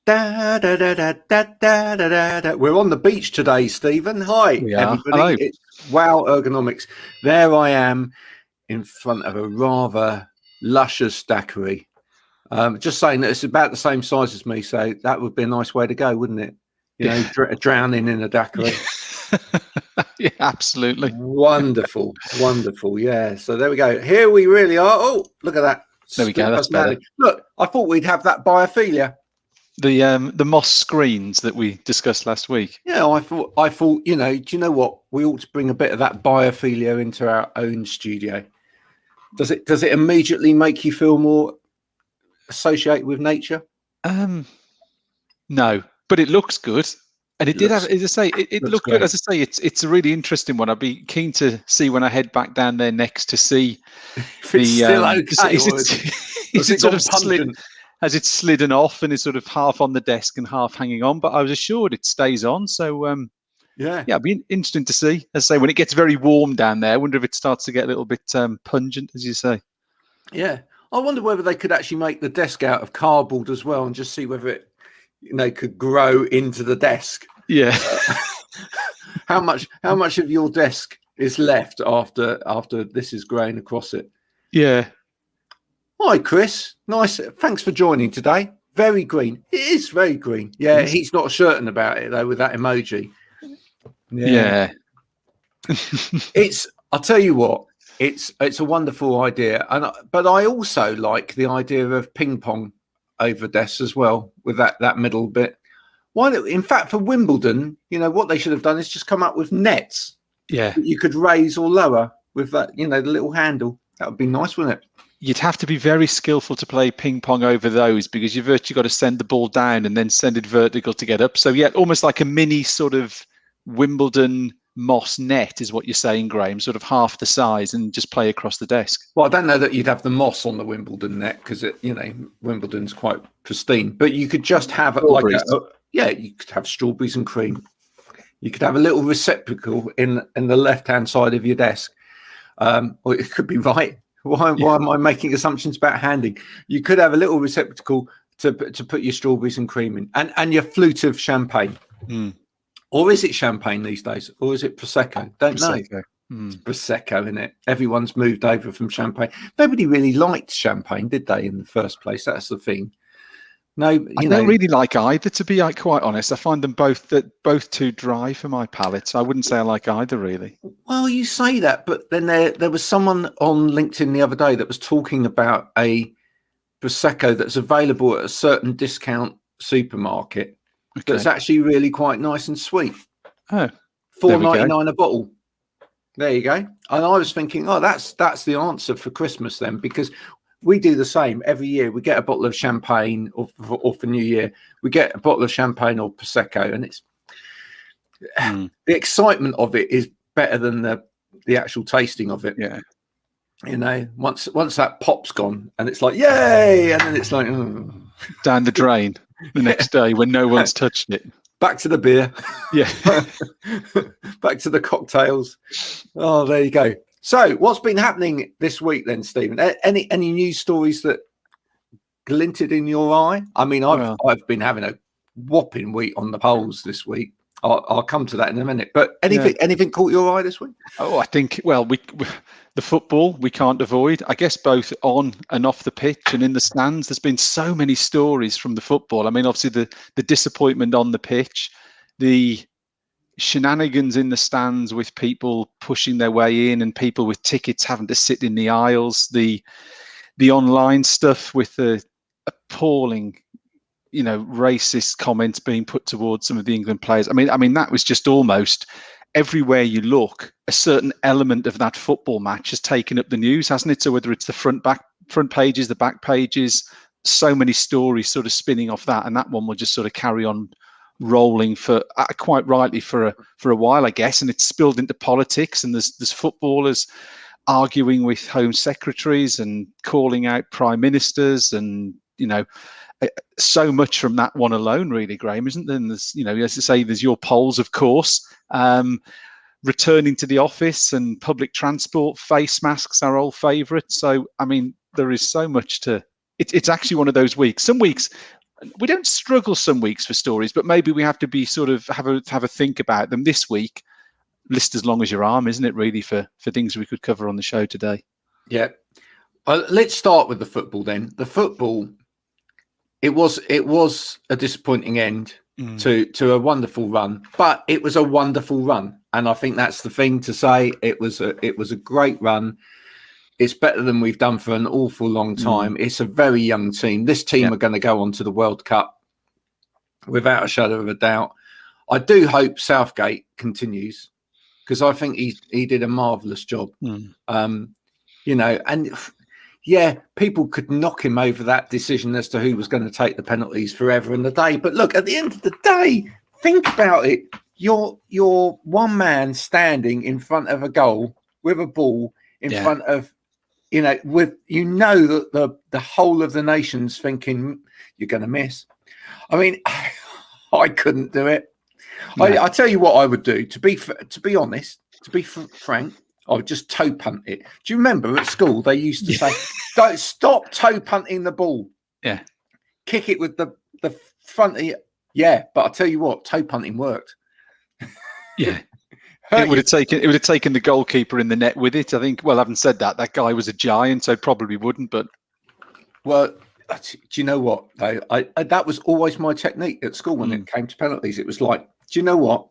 Da, da, da, da, da, da, da, da, da. We're on the beach today, Stephen. Hi, We are. everybody. Hello. It's Wow Ergonomics. There I am in front of a rather luscious daiquiri. Just saying that it's about the same size as me, so that would be a nice way to go, wouldn't it? You know, drowning in a daiquiri. Yeah, absolutely. Wonderful, wonderful. Yeah. So there we go. Here we really are. Oh, look at that. There we go. That's Personality. better. Look, I thought we'd have that biophilia. The moss screens that we discussed last week. Yeah, I thought, you know, do you know what? We ought to bring a bit of that biophilia into our own studio. Does it immediately make you feel more associated with nature? No, but it looks good. And it did have, as I say, it looked good. As I say, it's a really interesting one. I'd be keen to see when I head back down there next to see if it's still okay. Is it sort of slid? Has it slidden off and is sort of half on the desk and half hanging on? But I was assured it stays on. So yeah, it'd be interesting to see. As I say, when it gets very warm down there, I wonder if it starts to get a little bit pungent, as you say. Yeah, I wonder whether they could actually make the desk out of cardboard as well, and just see whether it, you know, could grow into the desk. Yeah. How much of your desk is left after this is growing across it? Yeah. Hi, Chris. Nice. Thanks for joining today. Very green. It is very green. Yeah, he's not certain about it though with that emoji. Yeah. I'll tell you what. It's a wonderful idea, but I also like the idea of ping pong over desks as well with that middle bit. In fact, for Wimbledon, you know what they should have done is just come up with nets. Yeah. That you could raise or lower with that, you know, the little handle. That would be nice, wouldn't it? You'd have to be very skillful to play ping pong over those because you've virtually got to send the ball down and then send it vertical to get up. So yeah, almost like a mini sort of Wimbledon moss net is what you're saying, Graham, sort of half the size and just play across the desk. Well, I don't know that you'd have the moss on the Wimbledon net because Wimbledon's quite pristine, but you could just have you could have strawberries and cream. You could have a little receptacle in the left-hand side of your desk. Or it could be right. Why am I making assumptions about handing? You could have a little receptacle to put your strawberries and cream in, and your flute of champagne. Or is it champagne these days? Or is it Prosecco? Don't know. It's Prosecco, isn't it? Everyone's moved over from champagne. Nobody really liked champagne, did they, in the first place? That's the thing. No, I don't really like either, to be quite honest. I find them both too dry for my palate. So I wouldn't say I like either, really. Well, you say that, but then there was someone on LinkedIn the other day that was talking about a Prosecco that's available at a certain discount supermarket that's actually really quite nice and sweet. Oh, $4.99 a bottle. There you go. And I was thinking, that's the answer for Christmas then, because we do the same every year. We get a bottle of champagne, or for New Year, we get a bottle of champagne or Prosecco, and it's the excitement of it is better than the actual tasting of it. Yeah, you know, once that pop's gone, and it's like yay, and then it's like down the drain the next day when no one's touched it. Back to the beer. Yeah, back to the cocktails. Oh, there you go. So, what's been happening this week then, Stephen? Any news stories that glinted in your eye? I mean, I've been having a whopping week on the polls this week. I'll come to that in a minute. But anything caught your eye this week? Oh, I think the football we can't avoid. I guess both on and off the pitch and in the stands. There's been so many stories from the football. I mean, obviously the disappointment on the pitch, the shenanigans in the stands with people pushing their way in and people with tickets having to sit in the aisles, the online stuff with the appalling, racist comments being put towards some of the England players. I mean that was just almost everywhere you look, a certain element of that football match has taken up the news, hasn't it? So whether it's the front pages, the back pages, so many stories sort of spinning off that, and that one will just sort of carry on rolling for quite rightly for a while, I guess. And it's spilled into politics, and there's footballers arguing with home secretaries and calling out prime ministers, and so much from that one alone, really, Graham, isn't there? And there's, as I say, there's your polls, of course, returning to the office and public transport, face masks, our old favourite. So, I mean, there is so much to. It's actually one of those weeks. Some weeks, we don't struggle some weeks for stories, but maybe we have to be sort of have a think about them. This week, list as long as your arm, isn't it, really, for things we could cover on the show today? Yeah. Let's start with the football then. The football, it was a disappointing end to a wonderful run, but it was a wonderful run, and I think that's the thing to say. It was a great run. It's better than we've done for an awful long time. It's a very young team. This team are going to go on to the World Cup without a shadow of a doubt. I do hope Southgate continues, because I think he did a marvellous job. You know, and yeah, people could knock him over that decision as to who was going to take the penalties forever and a day. But look, at the end of the day, think about it. You're one man standing in front of a goal with a ball in front of, you know, with, you know, that the whole of the nation's thinking you're going to miss. I mean, I couldn't do it. No. I tell you what I would do, to be honest, to be frank, I would just toe punt it. Do you remember at school they used to say, "Don't stop toe punting the ball. Yeah, kick it with the front of your." Yeah, but I tell you what, toe punting worked. Yeah, it would have taken the goalkeeper in the net with it. I think. Well, having said that, that guy was a giant, so probably wouldn't. But well, do you know what? I that was always my technique at school when it came to penalties. It was like, do you know what?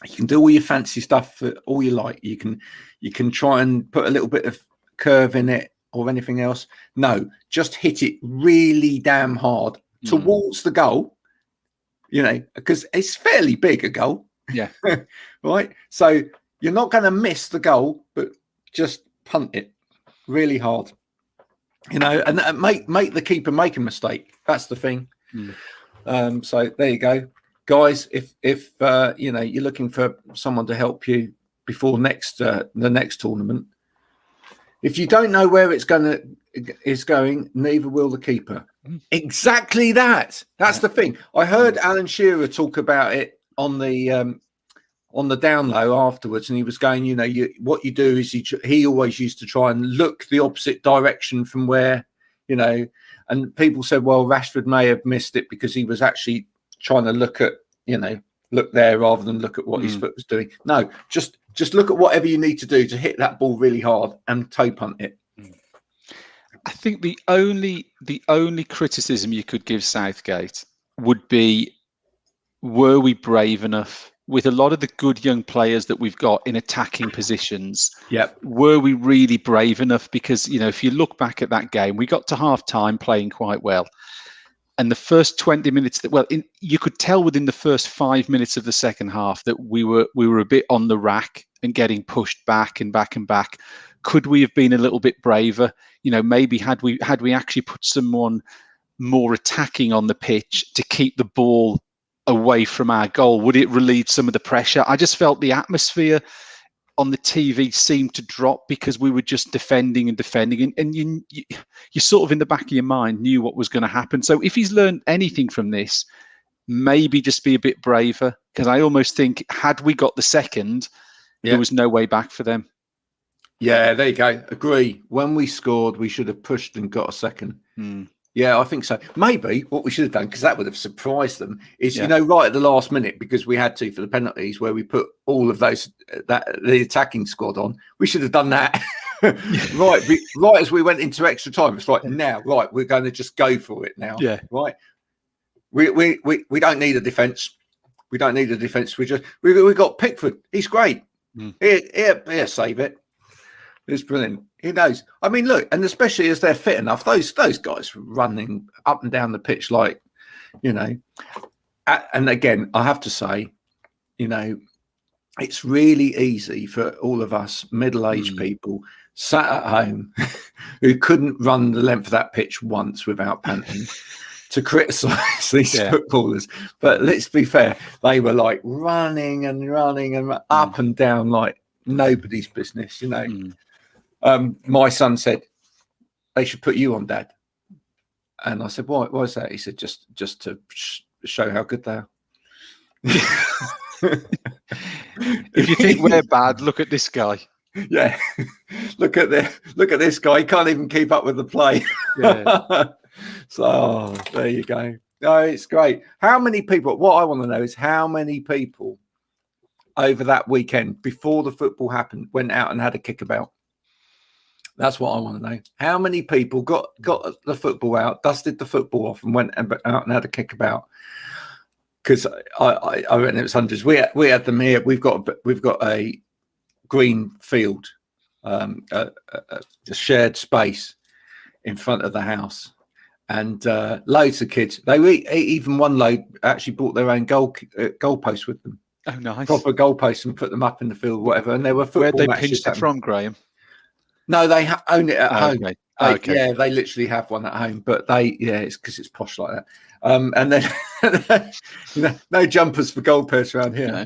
You can do all your fancy stuff all you like. You can try and put a little bit of curve in it or anything else. No, just hit it really damn hard towards the goal, you know, because it's fairly big, a goal. Yeah. Right. So you're not going to miss the goal, but just punt it really hard, you know, and make the keeper make a mistake. That's the thing. So there you go. Guys, if you know, you're looking for someone to help you before the next tournament, if you don't know where it's going, neither will the keeper. Exactly that. That's the thing. I heard Alan Shearer talk about it on the down low afterwards, and he was going, you know, what you do is he always used to try and look the opposite direction from where, you know, and people said, well, Rashford may have missed it because he was actually trying to look there rather than look at what his foot was doing. No, just look at whatever you need to do to hit that ball really hard and toe punt it. I think the only criticism you could give Southgate would be, were we brave enough with a lot of the good young players that we've got in attacking positions? Yep. Were we really brave enough? Because, you know, if you look back at that game, we got to half time playing quite well. And the first 20 minutes, you could tell within the first 5 minutes of the second half that we were a bit on the rack and getting pushed back and back and back. Could we have been a little bit braver? You know, maybe had we actually put someone more attacking on the pitch to keep the ball away from our goal, would it relieve some of the pressure? I just felt the atmosphere on the TV seemed to drop because we were just defending, and you sort of in the back of your mind knew what was going to happen. So if he's learned anything from this, maybe just be a bit braver, because I almost think had we got the second, there was no way back for them. Yeah, there you go. Agree. When we scored, we should have pushed and got a second. Yeah, I think so. Maybe what we should have done, because that would have surprised them, is, you know, right at the last minute, because we had to for the penalties, where we put all of those, the attacking squad on. We should have done that right as we went into extra time. It's like, now, right, we're going to just go for it now. Yeah. Right. We don't need a defence. We don't need a defence. We got Pickford. He's great. Here, save it. It's brilliant. He knows. I mean, look, and especially as they're fit enough, those guys running up and down the pitch, like, you know. And again, I have to say, you know, it's really easy for all of us middle-aged people sat at home who couldn't run the length of that pitch once without panting to criticise these footballers. But let's be fair, they were like running and up and down like nobody's business, you know. My son said, they should put you on, Dad. And I said, why is that? He said, just to show how good they are. If you think we're bad, look at this guy. Yeah. Look at this guy. He can't even keep up with the play. Yeah. So there you go. No, it's great. How many people? What I want to know is how many people over that weekend before the football happened went out and had a kickabout. That's what I want to know. How many people got the football out, dusted the football off, and went out and had a kickabout? Because I reckon it was hundreds. We had them here. We've got a green field, a shared space in front of the house, and loads of kids. Even one load actually brought their own goalposts with them. Oh, nice! Proper goalposts, and put them up in the field, whatever. And there were football Where'd they matches. pinched it from, Graham? No, they own it at home. Okay. Yeah, they literally have one at home, but it's because it's posh like that. And then no jumpers for goalposts around here. No.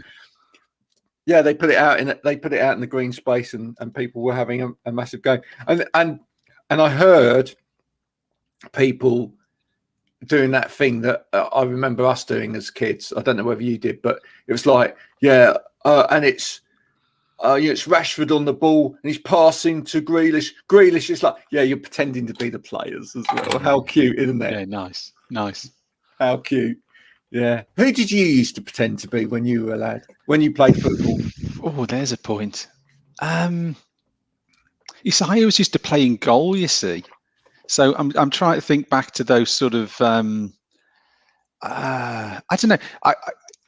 Yeah, they put it out in the green space, and people were having a massive go. And I heard people doing that thing that I remember us doing as kids. I don't know whether you did, but it was like, and it's Rashford on the ball, and he's passing to Grealish. Grealish is like, you're pretending to be the players as well. How cute, isn't it? Yeah, nice. How cute. Yeah. Who did you used to pretend to be when you were a lad? When you played football? Oh, there's a point. You see, I always used to play in goal, you see. So I'm trying to think back to those sort of I don't know.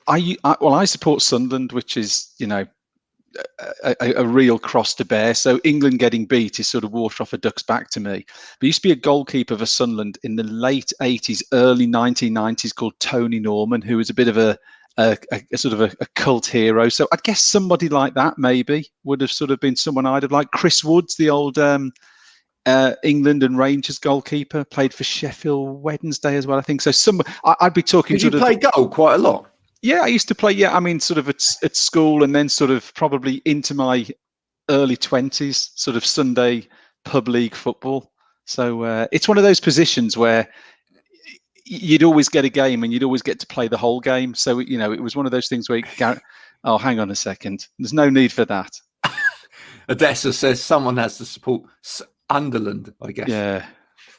I support Sunderland, which is, a real cross to bear. So England getting beat is sort of water off a duck's back to me. There used to be a goalkeeper for Sunderland in the late 80s, early 1990s called Tony Norman, who was a bit of a sort of a cult hero. So I'd guess somebody like that maybe would have sort of been someone I'd have liked. Chris Woods, the old England and Rangers goalkeeper, played for Sheffield Wednesday as well, I think. So I'd be talking. Did you play goal quite a lot? Yeah, I used to play. Yeah, I mean, sort of at school, and then sort of probably into my early 20s, sort of Sunday pub league football. So it's one of those positions where you'd always get a game, and you'd always get to play the whole game. So it was one of those things where oh, hang on a second, there's no need for that. Odessa says someone has to support Underland, I guess. Yeah.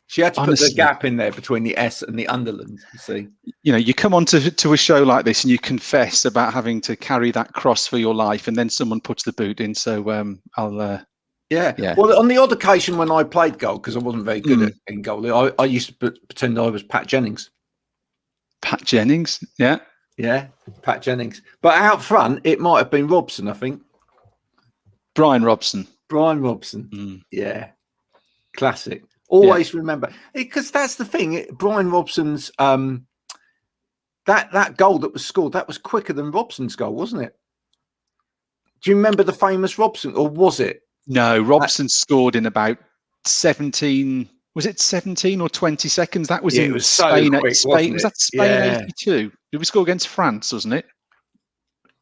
She had to put the gap in there between the S and the Underland, you see. You come on to a show like this and you confess about having to carry that cross for your life, and then someone puts the boot in. So Yeah. Well, on the odd occasion when I played goal, because I wasn't very good in goal, I used to pretend I was Pat Jennings. Pat Jennings, yeah. Yeah, Pat Jennings. But out front, it might have been Robson, I think. Brian Robson. Yeah. Classic. Always remember, because that's the thing. Brian Robson's that goal that was scored, that was quicker than Robson's goal, wasn't it? Do you remember the famous Robson, or was it? No, Robson scored in about 17. Was it 17 or 20 seconds? That was in Spain. So quick, Spain was that Spain 82? Did we score against France? Wasn't it?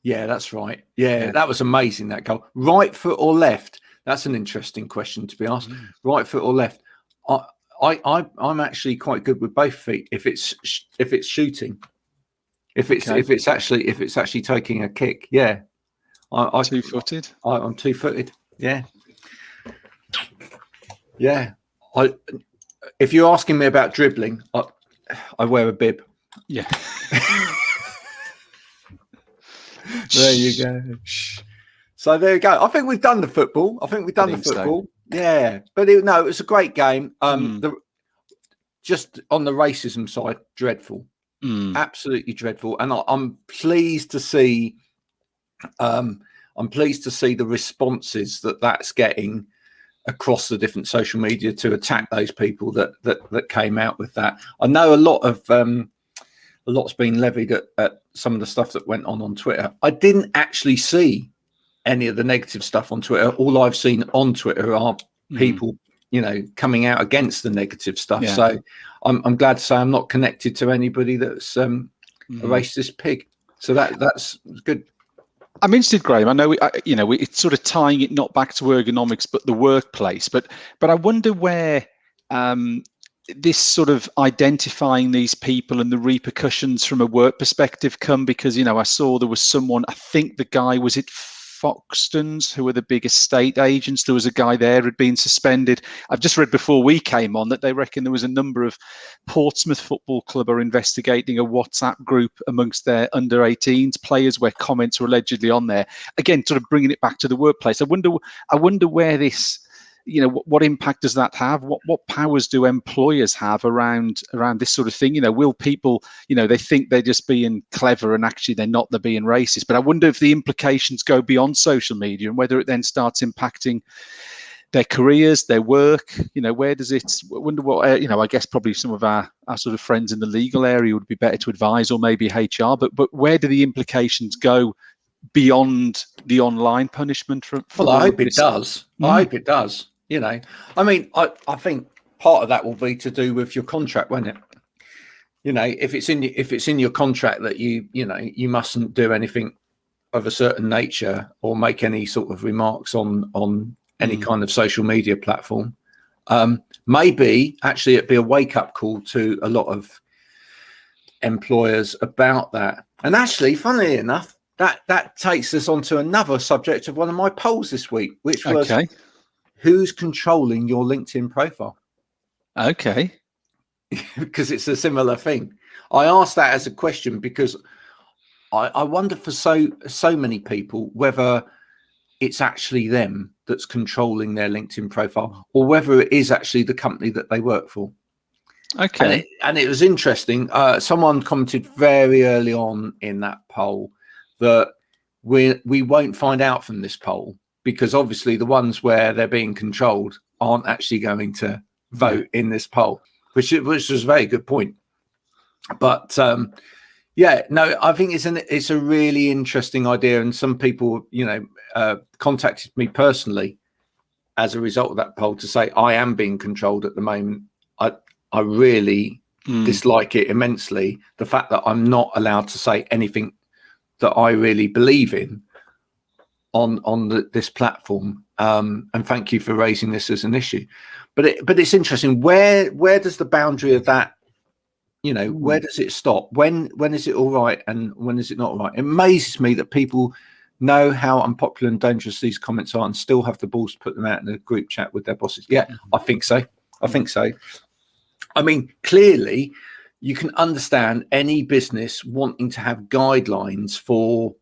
Yeah, that's right. Yeah, that was amazing. That goal, right foot or left? That's an interesting question to be asked. Right foot or left? I'm actually quite good with both feet. If it's shooting, if it's actually taking a kick, yeah. I two-footed. I'm two-footed. Yeah. If you're asking me about dribbling, I wear a bib. Yeah. There you go. So there you go. I think we've done the football. So. Yeah, but it was a great game. Just on the racism side, dreadful, absolutely dreadful. And I'm pleased to see. I'm pleased to see the responses that's getting across the different social media to attack those people that came out with that. I know a lot's been levied at some of the stuff that went on Twitter. I didn't actually see any of the negative stuff on Twitter. All I've seen on Twitter are people, coming out against the negative stuff. Yeah. So I'm glad to say I'm not connected to anybody that's a racist pig. So that's good. I'm interested, Graham. I know it's sort of tying it not back to ergonomics, but the workplace. But I wonder where this sort of identifying these people and the repercussions from a work perspective come, because I saw there was someone. I think the guy was Foxtons, who are the big estate agents. There was a guy there who'd been suspended. I've just read before we came on that they reckon there was a number of Portsmouth Football Club are investigating a WhatsApp group amongst their under-18s players where comments were allegedly on there. Again, sort of bringing it back to the workplace. I wonder where this, what impact does that have? What powers do employers have around this sort of thing? Will people, they think they're just being clever and actually they're not, they're being racist. But I wonder if the implications go beyond social media and whether it then starts impacting their careers, their work. Where does it? I wonder what. I guess probably some of our sort of friends in the legal area would be better to advise, or maybe HR. But where do the implications go beyond the online punishment? Well, I hope it does. I hope it does. I mean, I think part of that will be to do with your contract, won't it? If it's in your contract that you mustn't do anything of a certain nature or make any sort of remarks on any kind of social media platform, maybe actually it'd be a wake-up call to a lot of employers about that. And actually, funnily enough, that takes us on to another subject of one of my polls this week, which was who's controlling your LinkedIn profile? Okay. Because it's a similar thing. I asked that as a question because I wonder for so many people whether it's actually them that's controlling their LinkedIn profile or whether it is actually the company that they work for. Okay. And it was interesting. Someone commented very early on in that poll that we won't find out from this poll because obviously the ones where they're being controlled aren't actually going to vote in this poll, which was a very good point. But I think it's a really interesting idea, and some people, contacted me personally as a result of that poll to say I am being controlled at the moment. I really dislike it immensely. The fact that I'm not allowed to say anything that I really believe in on this platform. And thank you for raising this as an issue. But it's interesting. Where does the boundary of that? Where does it stop? When is it all right and when is it not all right? It amazes me that people know how unpopular and dangerous these comments are and still have the balls to put them out in a group chat with their bosses. Yeah, I think so. I mean, clearly, you can understand any business wanting to have guidelines for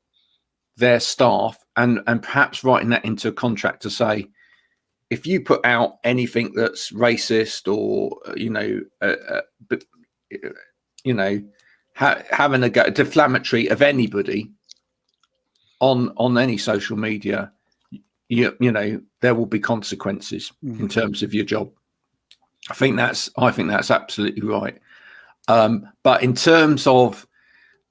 their staff and perhaps writing that into a contract to say, if you put out anything that's racist or, having a go deflammatory of anybody on any social media, there will be consequences in terms of your job. I think that's absolutely right. But in terms of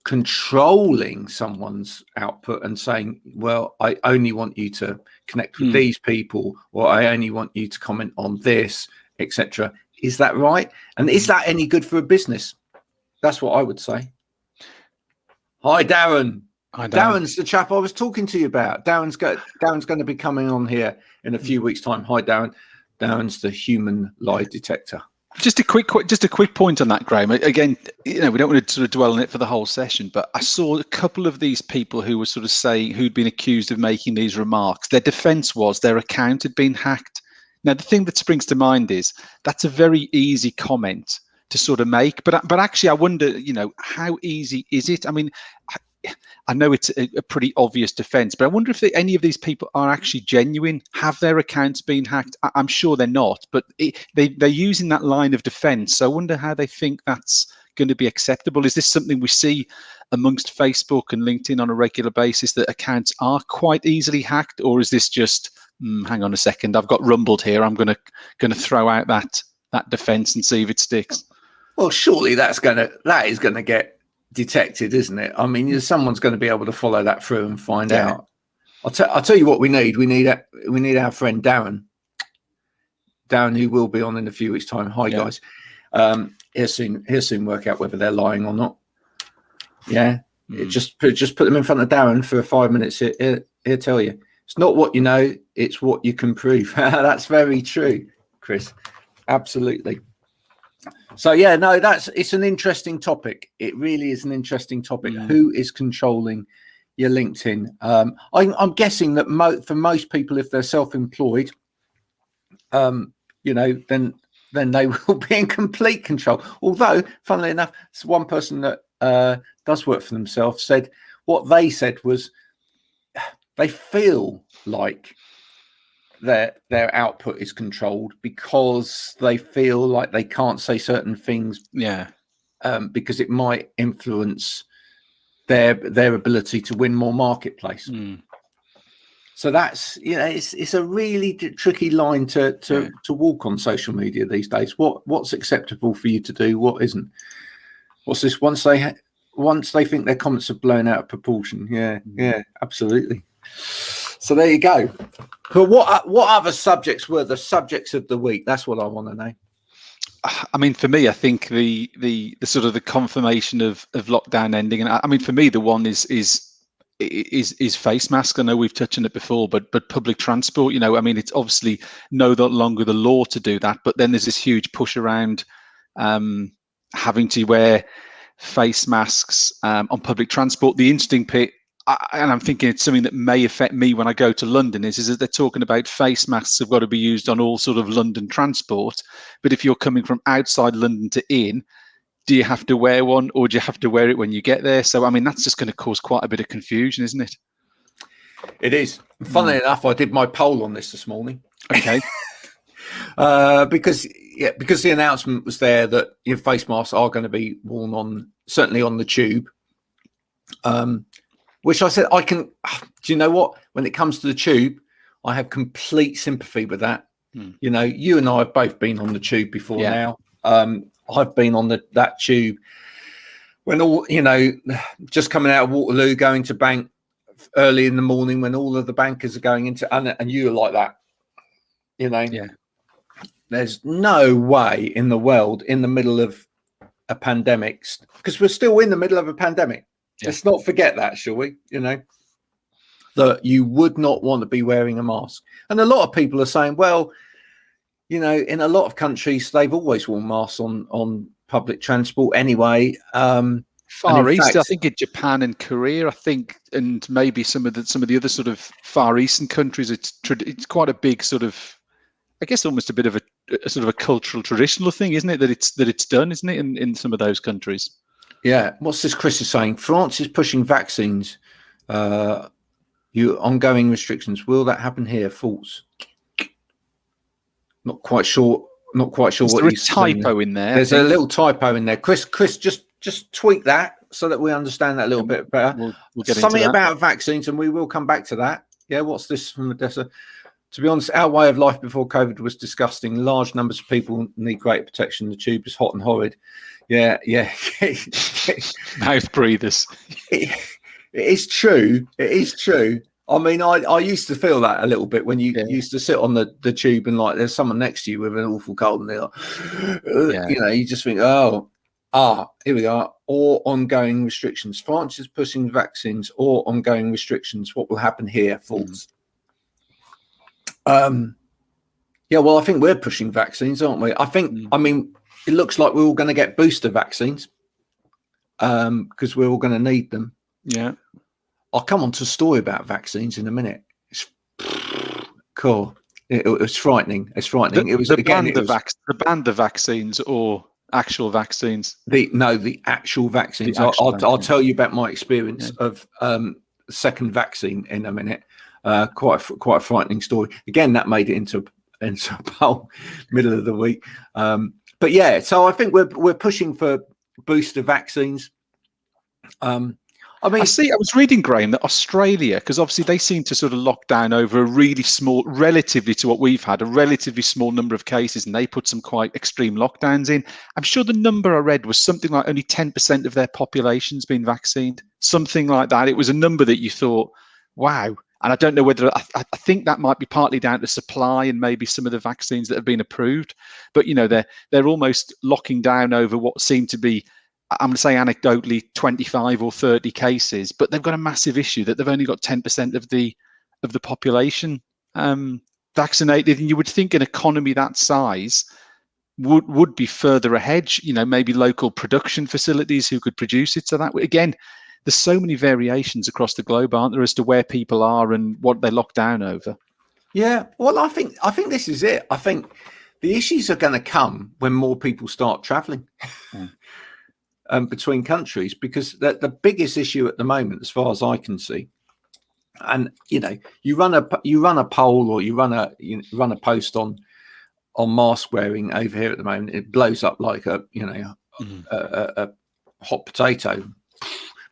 controlling someone's output and saying, well, I only want you to connect with these people, or I only want you to comment on this, etc. Is that right? And is that any good for a business? That's what I would say. Hi, Darren. Hi, Darren. Darren's the chap I was talking to you about. Darren's going to be coming on here in a few weeks' time. Hi, Darren. Darren's the human lie detector. Just a quick point on that, Graham. Again, we don't want to sort of dwell on it for the whole session, but I saw a couple of these people who were sort of saying, who'd been accused of making these remarks. Their defense was their account had been hacked. Now, the thing that springs to mind is that's a very easy comment to sort of make, but actually, I wonder, how easy is it? I mean, I know it's a pretty obvious defense, but I wonder if any of these people are actually genuine. Have their accounts been hacked? I'm sure they're not, but they're using that line of defense. So I wonder how they think that's going to be acceptable. Is this something we see amongst Facebook and LinkedIn on a regular basis, that accounts are quite easily hacked? Or is this just, hang on a second, I've got rumbled here, I'm going to throw out that defense and see if it sticks? Well, surely that is going to get detected, isn't it? I mean, someone's going to be able to follow that through and find out. I'll tell you what we need. We need our friend Darren, who will be on in a few weeks' time. Hi, guys. He'll soon work out whether they're lying or not. Yeah, just put them in front of Darren for 5 minutes. He'll tell you. It's not what you know; it's what you can prove. That's very true, Chris. Absolutely. So it's an interesting topic. It really is an interesting topic. Who is controlling your LinkedIn. I'm guessing that for most people, if they're self-employed, then they will be in complete control. Although, funnily enough, one person that does work for themselves said what they said was they feel like their output is controlled because they feel like they can't say certain things, because it might influence their ability to win more marketplace. So that's, it's a really tricky line to walk on social media these days. What's acceptable for you to do, what isn't? What's this? Once they think their comments are blown out of proportion. Yeah, absolutely. So there you go. But what other subjects were the subjects of the week? That's what I want to know. I mean, for me, I think the sort of the confirmation of lockdown ending, and I mean, for me, the one is face masks. I know we've touched on it before, but public transport. I mean, it's obviously no longer the law to do that, but then there's this huge push around having to wear face masks on public transport. The interesting bit, and I'm thinking it's something that may affect me when I go to London, is that they're talking about face masks have got to be used on all sort of London transport. But if you're coming from outside London to in, do you have to wear one, or do you have to wear it when you get there? So, I mean, that's just going to cause quite a bit of confusion, isn't it? It is. Funnily enough, I did my poll on this morning. Okay. Because the announcement was there that your face masks are going to be worn certainly on the tube. Which I said, do you know what? When it comes to the tube, I have complete sympathy with that. You and I have both been on the tube before now. I've been on that tube when all, just coming out of Waterloo, going to bank early in the morning when all of the bankers are going into, and you are like that, Yeah. There's no way in the world in the middle of a pandemic, because we're still in the middle of a pandemic. Yeah. Let's not forget that, shall we? That you would not want to be wearing a mask. And a lot of people are saying, well, in a lot of countries, they've always worn masks on public transport anyway. Far East, I think in Japan and Korea, and maybe some of the other sort of Far Eastern countries, it's quite a big sort of, I guess, almost a bit of a sort of a cultural, traditional thing, isn't it? That it's done, isn't it, in some of those countries? Yeah. What's this Chris is saying? France is pushing vaccines. Ongoing restrictions. Will that happen here? False. Not quite sure. Is there a typo in there? There's a little typo in there. Chris, just tweak that so that we understand that a little bit better. We'll get something into that. About vaccines, and we will come back to that. Yeah. What's this from Odessa? To be honest, our way of life before COVID was disgusting. Large numbers of people need greater protection. The tube is hot and horrid. Yeah. Mouth breathers. It is true. It is true. I mean, I used to feel that a little bit when you used to sit on the tube and like there's someone next to you with an awful cold and they're like, you just think, here we are. Or ongoing restrictions. France is pushing vaccines or ongoing restrictions. What will happen here? False. Well, I think we're pushing vaccines, aren't we? I mean, it looks like we're all going to get booster vaccines because we're all going to need them. Yeah. I'll come on to a story about vaccines in a minute. It's cool. It was frightening. It's frightening. It was the vaccines or actual vaccines. The actual vaccines. I'll tell you about my experience of second vaccine in a minute. Quite a frightening story. Again, that made it into a poll middle of the week. But yeah, so I think we're pushing for booster vaccines. I was reading, Graham, that Australia, because obviously they seem to sort of lock down over a really small, relatively to what we've had, a relatively small number of cases, and they put some quite extreme lockdowns in. I'm sure the number I read was something like only 10% of their population's been vaccinated, something like that. It was a number that you thought, wow. And I don't know whether, I think that might be partly down to supply and maybe some of the vaccines that have been approved. But, they're almost locking down over what seemed to be, I'm going to say anecdotally, 25 or 30 cases, but they've got a massive issue that they've only got 10% of the population vaccinated. And you would think an economy that size would be further ahead, maybe local production facilities who could produce it. So that, again, there's so many variations across the globe, aren't there, as to where people are and what they lock down over. Yeah, well, I think this is it. I think the issues are going to come when more people start traveling between countries, because the biggest issue at the moment, as far as I can see, and you run a poll, or you run a post on mask wearing over here at the moment, it blows up like a hot potato,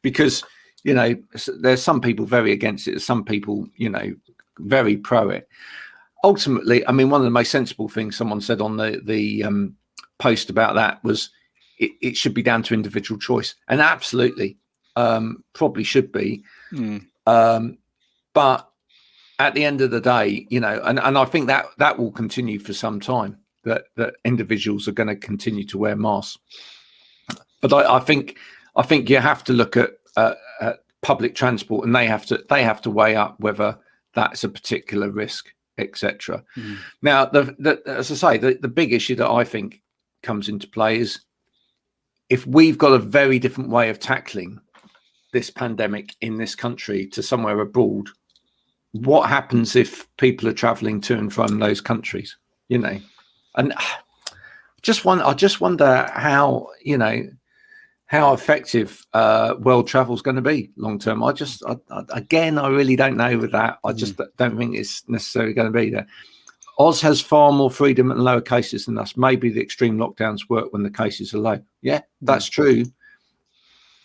because there's some people very against it, some people very pro it. Ultimately, I mean, one of the most sensible things someone said on the post about that was it should be down to individual choice, and absolutely probably should be. But at the end of the day, and I think that will continue for some time, that individuals are going to continue to wear masks. But I think you have to look at public transport, and they have to weigh up whether that's a particular risk, etc. Now, as I say, the big issue that I think comes into play is if we've got a very different way of tackling this pandemic in this country to somewhere abroad, what happens if people are traveling to and from those countries? And I just wonder how effective world travel is going to be long term. I really don't know with that. I just don't think it's necessarily going to be there. Oz has far more freedom and lower cases than us. Maybe the extreme lockdowns work when the cases are low. Yeah, that's true.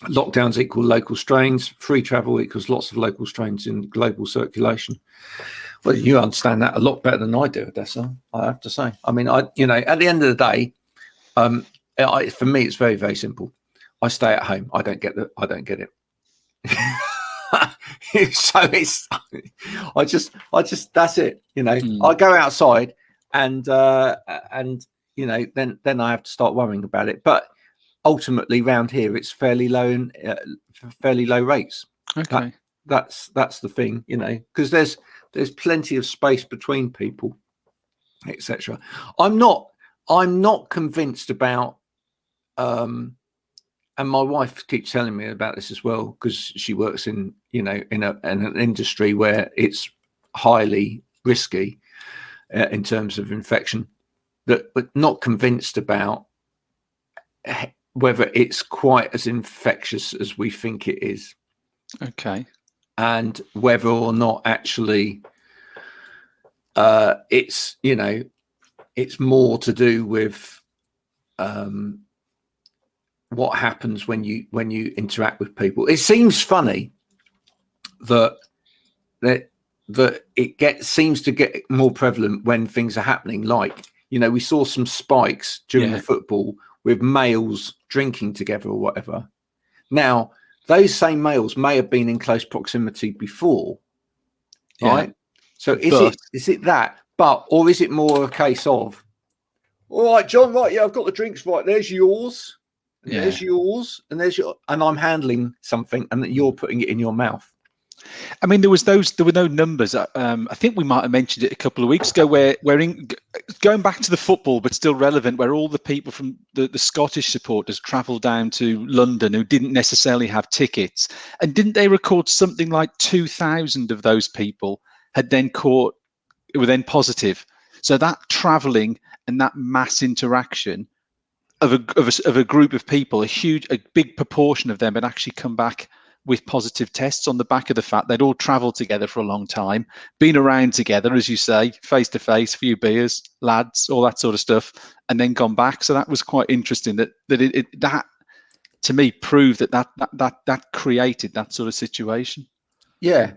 Lockdowns equal local strains. Free travel equals lots of local strains in global circulation. Well, you understand that a lot better than I do, Odessa, I have to say. I mean, at the end of the day, for me, it's very, very simple. I stay at home. I don't get it. So I just that's it. I go outside, and then I have to start worrying about it. But ultimately, round here, it's fairly low and fairly low rates. Okay, that's the thing, because there's plenty of space between people, etc. I'm not convinced about. And my wife keeps telling me about this as well, because she works in an industry where it's highly risky in terms of infection. But not convinced about whether it's quite as infectious as we think it is. Okay. And whether or not actually it's more to do with what happens when you interact with people. It seems funny that it seems to get more prevalent when things are happening. Like, we saw some spikes during the football with males drinking together or whatever. Now, those same males may have been in close proximity before, right? So is it that? Or is it more a case of, all right, John, right, yeah, I've got the drinks, right, there's yours. And there's yours, and and I'm handling something, and that you're putting it in your mouth. I mean, there were no numbers. I think we might have mentioned it a couple of weeks ago, where going back to the football, but still relevant, where all the people from the Scottish supporters travelled down to London who didn't necessarily have tickets, and didn't they record something like 2,000 of those people were then positive? So that travelling and that mass interaction of a group of people, a big proportion of them had actually come back with positive tests on the back of the fact they'd all travelled together for a long time, been around together, as you say, face to face, few beers, lads, all that sort of stuff, and then gone back. So that was quite interesting. That to me proved that created that sort of situation. Yeah,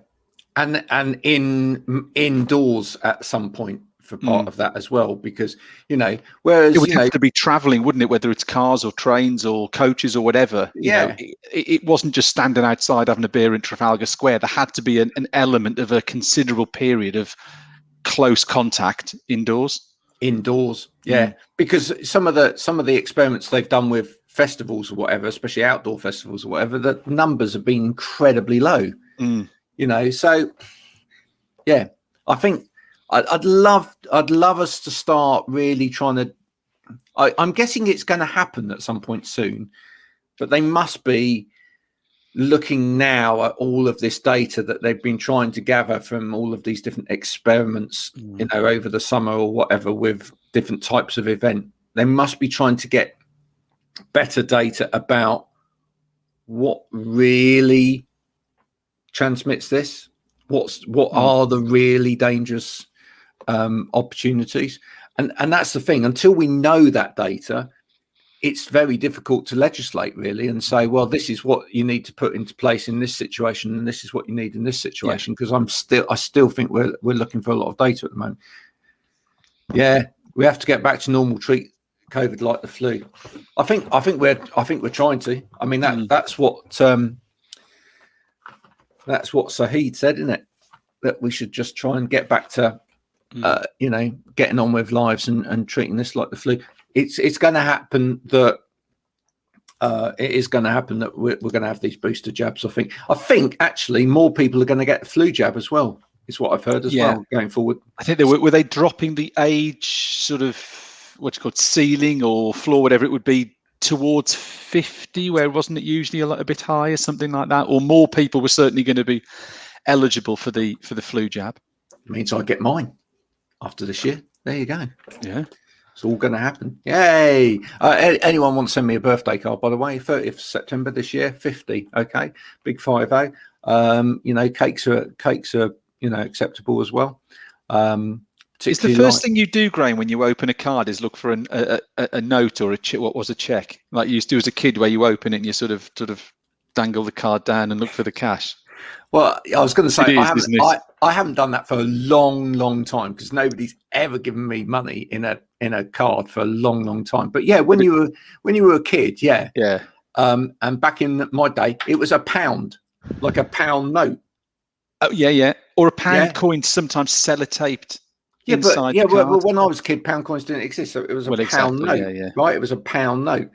and indoors at some point. For part of that as well, because whereas it would have to be traveling, wouldn't it, whether it's cars or trains or coaches or whatever. It wasn't just standing outside having a beer in Trafalgar Square. There had to be an element of a considerable period of close contact indoors, because some of the experiments they've done with festivals or whatever, especially outdoor festivals or whatever, the numbers have been incredibly low. So I think I'd love us to start really trying to. I'm guessing it's going to happen at some point soon, but they must be looking now at all of this data that they've been trying to gather from all of these different experiments, over the summer or whatever, with different types of event, they must be trying to get better data about what really transmits this. What are the really dangerous opportunities? And that's the thing. Until we know that data, it's very difficult to legislate, really, and say, well, this is what you need to put into place in this situation, and this is what you need in this situation. Because I still think we're looking for a lot of data at the moment. Yeah, we have to get back to normal, treat COVID like the flu. I think we're trying to. I mean, that's what Saheed said, isn't it? That we should just try and get back to getting on with lives and treating this like the flu. It's going to happen that we're going to have these booster jabs. I think actually more people are going to get the flu jab as well. Is what I've heard as well going forward. I think were they dropping the age sort of what's called ceiling or floor, whatever it would be, towards 50, where wasn't it usually a bit higher, something like that, or more people were certainly going to be eligible for the flu jab. It means I get mine after this year. There you go. Yeah. It's all going to happen. Yay. Anyone want to send me a birthday card, by the way? 30th September this year, 50. Okay. Big 50. Cakes are, acceptable as well. It's the first thing you do, Graham, when you open a card is look for a note or what was a check, like you used to do as a kid, where you open it and you sort of dangle the card down and look for the cash. Well, I was going to say, I haven't done that for a long, long time, because nobody's ever given me money in a card for a long, long time. But yeah, when you were a kid, yeah. And back in my day, it was £1, like a pound note. Oh yeah, or a pound coin, sometimes sellotaped. Yeah, but when I was a kid, pound coins didn't exist, so it was a pound note, right? It was a pound note.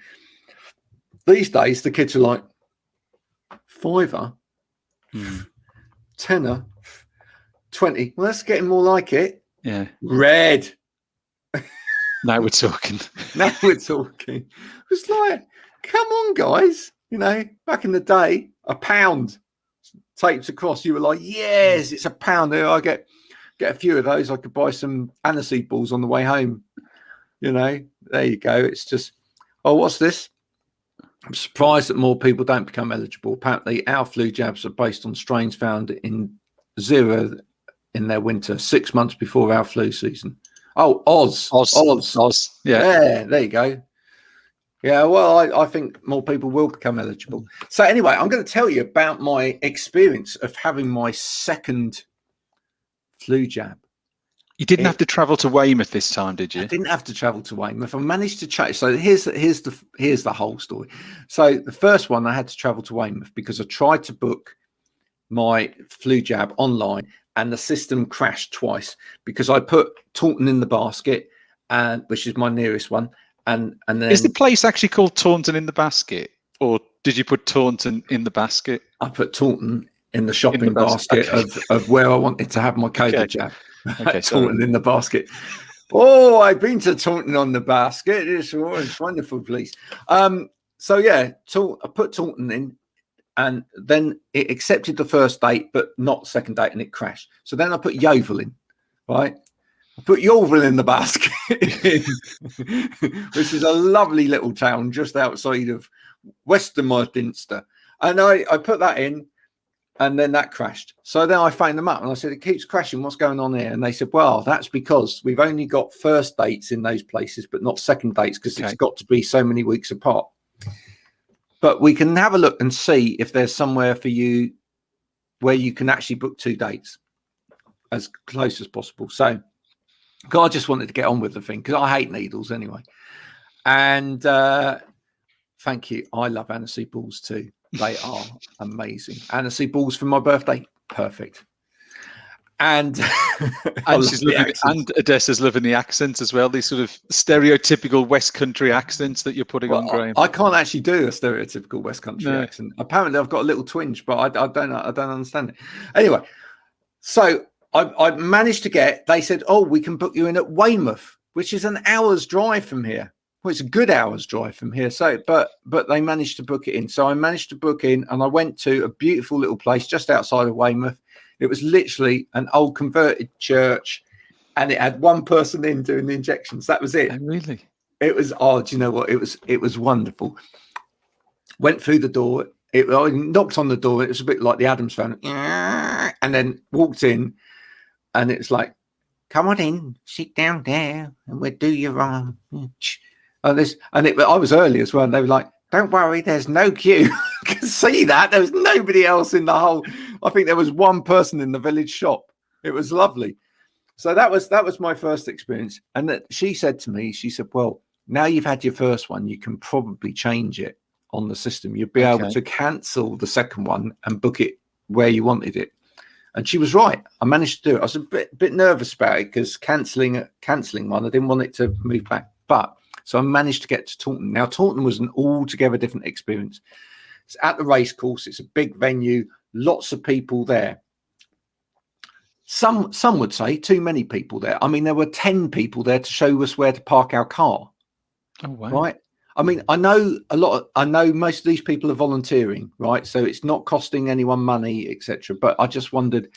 These days, the kids are like, £5, £10, £20. Well, that's getting more like it. Yeah. Red. Now we're talking. It's like, come on, guys. Back in the day, £1 taped across. You were like, yes, it's £1. There, I get a few of those. I could buy some aniseed balls on the way home. There you go. It's just, what's this? I'm surprised that more people don't become eligible. Apparently, our flu jabs are based on strains found in zero in their winter, 6 months before our flu season. Oh, Oz. Yeah, there you go. Yeah, well, I think more people will become eligible. So anyway, I'm going to tell you about my experience of having my second flu jab. You didn't have to travel to Weymouth this time, did you? I didn't have to travel to Weymouth. I managed to change. So here's the whole story. So the first one, I had to travel to Weymouth because I tried to book my flu jab online, and the system crashed twice because I put Taunton in the basket, and which is my nearest one, and then is the place actually called Taunton in the basket, or did you put Taunton in the basket? I put Taunton in the shopping basket of where I wanted to have my COVID jab. Okay, Taunton in the basket. Oh, I've been to Taunton on the basket. It's wonderful place. So yeah, I put Taunton in, and then it accepted the first date, but not the second date, and it crashed. So then I put Yeovil in, right? I put Yeovil in the basket, which is a lovely little town just outside of Westminster. And I put that in, and then that crashed. So then I phoned them up and I said, it keeps crashing. What's going on here? And they said, well, that's because we've only got first dates in those places, but not second dates, because it's got to be so many weeks apart. But we can have a look and see if there's somewhere for you where you can actually book 2 dates as close as possible. So I just wanted to get on with the thing because I hate needles anyway. And thank you. I love aniseed balls too. They are amazing. Aniseed balls for my birthday, perfect. And and Odessa's loving the accents as well. These sort of stereotypical West Country accents that you're putting on, Graham. I can't actually do a stereotypical West Country accent. Apparently, I've got a little twinge, but I don't understand it. Anyway, so I managed to get. They said, "Oh, we can book you in at Weymouth, which is an hour's drive from here." Well, it's a good hour's drive from here. So, but they managed to book it in. So I managed to book in, and I went to a beautiful little place just outside of Weymouth. It was literally an old converted church, and it had one person in doing the injections. That was it. Oh, really? It was. Oh, do you know what? It was wonderful. Went through the door. I knocked on the door. It was a bit like the Addams Family, and then walked in, and it's like, "Come on in, sit down there, and we'll do your arm." I was early as well. And they were like, "Don't worry, there's no queue." I could see that there was nobody else in the whole. I think there was one person in the village shop. It was lovely. So that was my first experience. And that she said to me, she said, "Well, now you've had your first one, you can probably change it on the system. You'll be able to cancel the second one and book it where you wanted it." And she was right. I managed to do it. I was a bit nervous about it because cancelling one, I didn't want it to move back. So I managed to get to Taunton. Now, Taunton was an altogether different experience. It's at the race course. It's a big venue, lots of people there. Some would say too many people there. I mean, there were 10 people there to show us where to park our car. Oh, wow. Right. I mean, I know most of these people are volunteering, right? So it's not costing anyone money, etc. But I just wondered,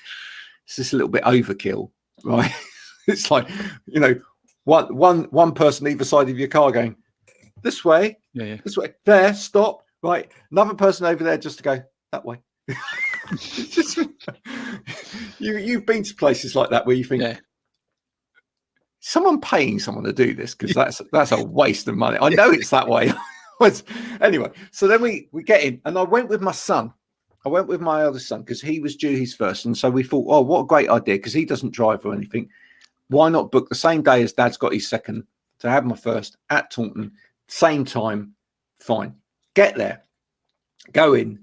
is this a little bit overkill, right? It's like, one person either side of your car going this way, this way, there, stop, right? Another person over there just to go that way. You've been to places like that where you think, someone paying someone to do this, because that's a waste of money. I know it's that way. Anyway, so then we get in, and I went with my son. I went with my eldest son because he was due his first, and so we thought, oh, what a great idea, because he doesn't drive or anything. Why not book the same day as Dad's got his second to have my first at Taunton, same time? Fine. Get there, go in,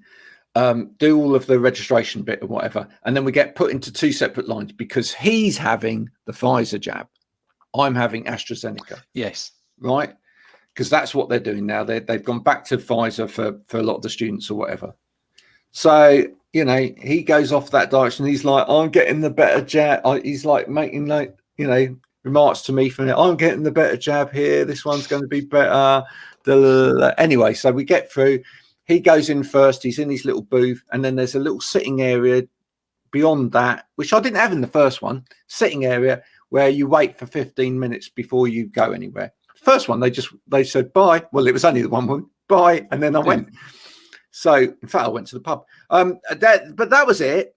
do all of the registration bit or whatever, and then we get put into two separate lines because he's having the Pfizer jab. I'm having AstraZeneca. Yes. Right? Because that's what they're doing now. They've gone back to Pfizer for a lot of the students or whatever. So, he goes off that direction. He's like, I'm getting the better jab. He's like making remarks to me from it. I'm getting the better jab here. This one's going to be better. Anyway, so we get through. He goes in first. He's in his little booth. And then there's a little sitting area beyond that, which I didn't have in the first one, sitting area where you wait for 15 minutes before you go anywhere. First one, they said bye. Well, it was only the one woman, bye. And then I went. So, in fact, I went to the pub. But that was it.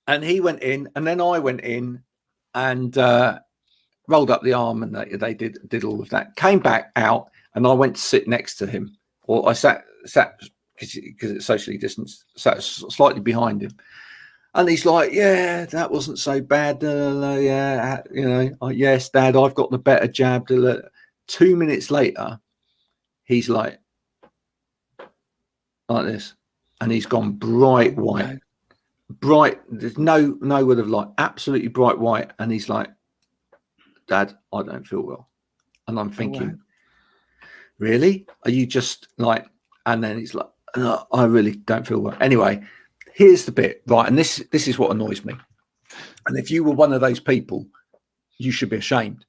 And he went in, and then I went in and rolled up the arm, and they did all of that. Came back out, and I went to sit next to him. Or I sat because it's socially distanced, sat slightly behind him. And he's like, yeah, that wasn't so bad. Yeah, yes, Dad, I've got the better jab. 2 minutes later, he's like this, and he's gone bright white. Bright, there's no word of light, absolutely bright white. And he's like, Dad, I don't feel well. And I'm thinking, really? Are you just like, and then he's like, no, I really don't feel well. Anyway, here's the bit, right? And this is what annoys me. And if you were one of those people, you should be ashamed.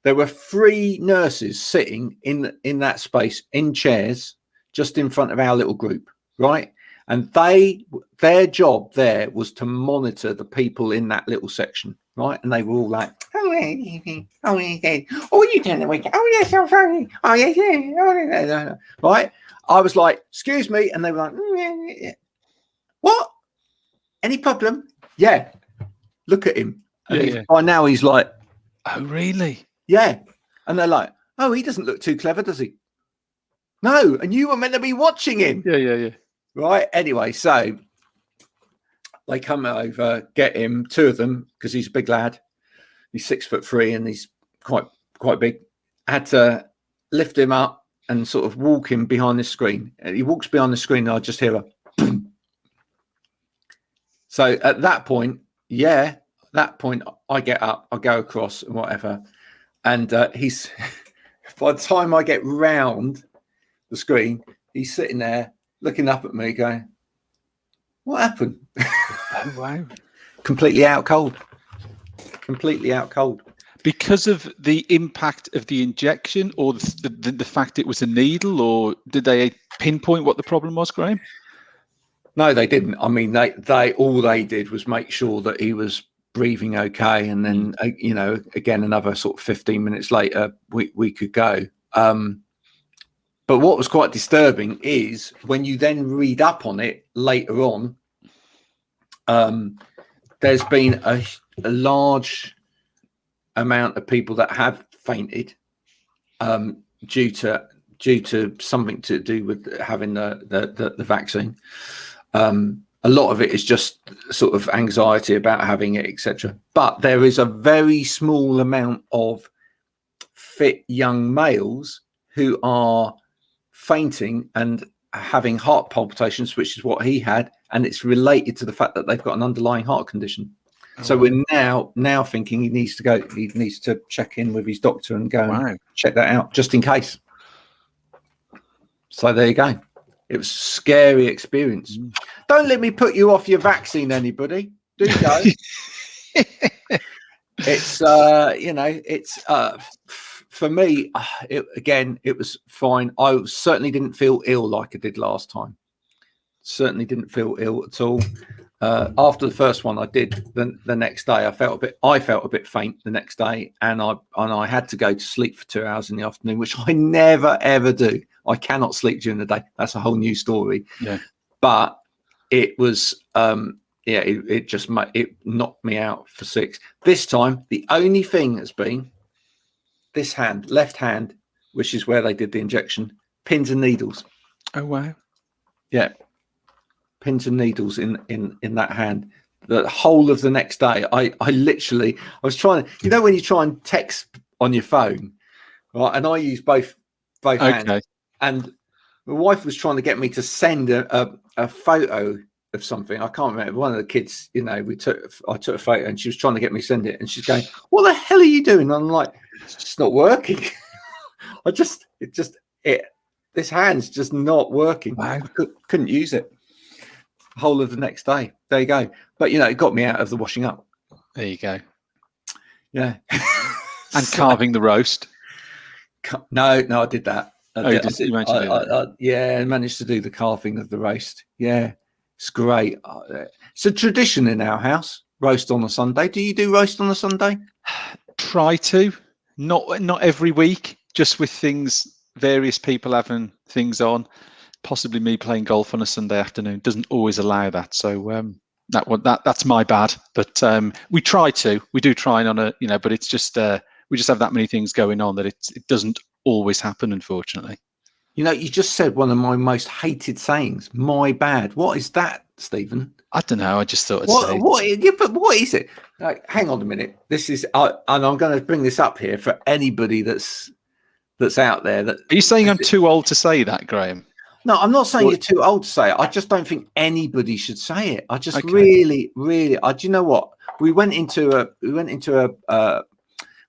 There were 3 nurses sitting in that space in chairs just in front of our little group, right? And their job there was to monitor the people in that little section, right? And they were all like, oh, yeah, oh, yeah, oh, you doing the weekend? Oh, yes, I'm sorry. Oh, yeah, yeah. Right? I was like, excuse me. And they were like, yeah. What? Any problem? Yeah. Look at him. And by now he's like, oh, really? Yeah. And they're like, oh, he doesn't look too clever, does he? No. And you were meant to be watching him. Yeah. Right. Anyway, so they come over, get him, 2 of them, because he's a big lad. He's 6'3" and he's quite big. I had to lift him up and sort of walk him behind the screen. And he walks behind the screen, and I just hear a boom. So at that point, I get up, I go across and whatever. And he's, by the time I get round the screen, he's sitting there looking up at me going, what happened? Oh, wow. Completely out cold. Because of the impact of the injection, or the fact it was a needle, or did they pinpoint what the problem was, Graham? No, they didn't. I mean, they all they did was make sure that he was breathing okay, and then again another sort of 15 minutes later we could go. But what was quite disturbing is when you then read up on it later on, there's been a large amount of people that have fainted due to something to do with having the vaccine. A lot of it is just sort of anxiety about having it, etc. But there is a very small amount of fit young males who are fainting and having heart palpitations, which is what he had, and it's related to the fact that they've got an underlying heart condition. So we're now thinking he needs to check in with his doctor and go and check that out just in case. So there you go. It was a scary experience. Don't let me put you off your vaccine, anybody. Do go. It's for me, it was fine. I certainly didn't feel ill like I did last time. Certainly didn't feel ill at all. After the first one I did, the next day I felt a bit faint the next day, and I had to go to sleep for 2 hours in the afternoon, which I never ever do. I cannot sleep during the day. That's a whole new story. Yeah. But it was it knocked me out for 6. This time the only thing has been this hand, left hand, which is where they did the injection, pins and needles. Oh wow. Yeah. Pins and needles in that hand. The whole of the next day, I was trying to, when you try and text on your phone, right? And I use both hands. And my wife was trying to get me to send a photo of something. I can't remember. One of the kids, I took a photo, and she was trying to get me to send it, and she's going, "What the hell are you doing?" And I'm like, "It's just not working." This hand's just not working. Wow. I couldn't use it. Whole of the next day. There you go. But it got me out of the washing up. There you go. Yeah. And carving the roast. No, I did that. I managed to do the carving of the roast. Yeah, it's great. It's a tradition in our house. Roast on a Sunday. Do you do roast on a Sunday? Try to. Not every week. Just with various people having things on. Possibly me playing golf on a Sunday afternoon doesn't always allow that. So that's my bad. But we try to. We do try on but it's just we just have that many things going on that it doesn't always happen, unfortunately. You just said one of my most hated sayings. My bad. What is that, Stephen? I don't know. I just thought but what is it? Hang on a minute. This is, and I'm going to bring this up here for anybody that's out there. Are you saying I'm too old to say that, Graham? No, I'm not saying you're too old to say it. I just don't think anybody should say it. I just really, do you know what? We went into a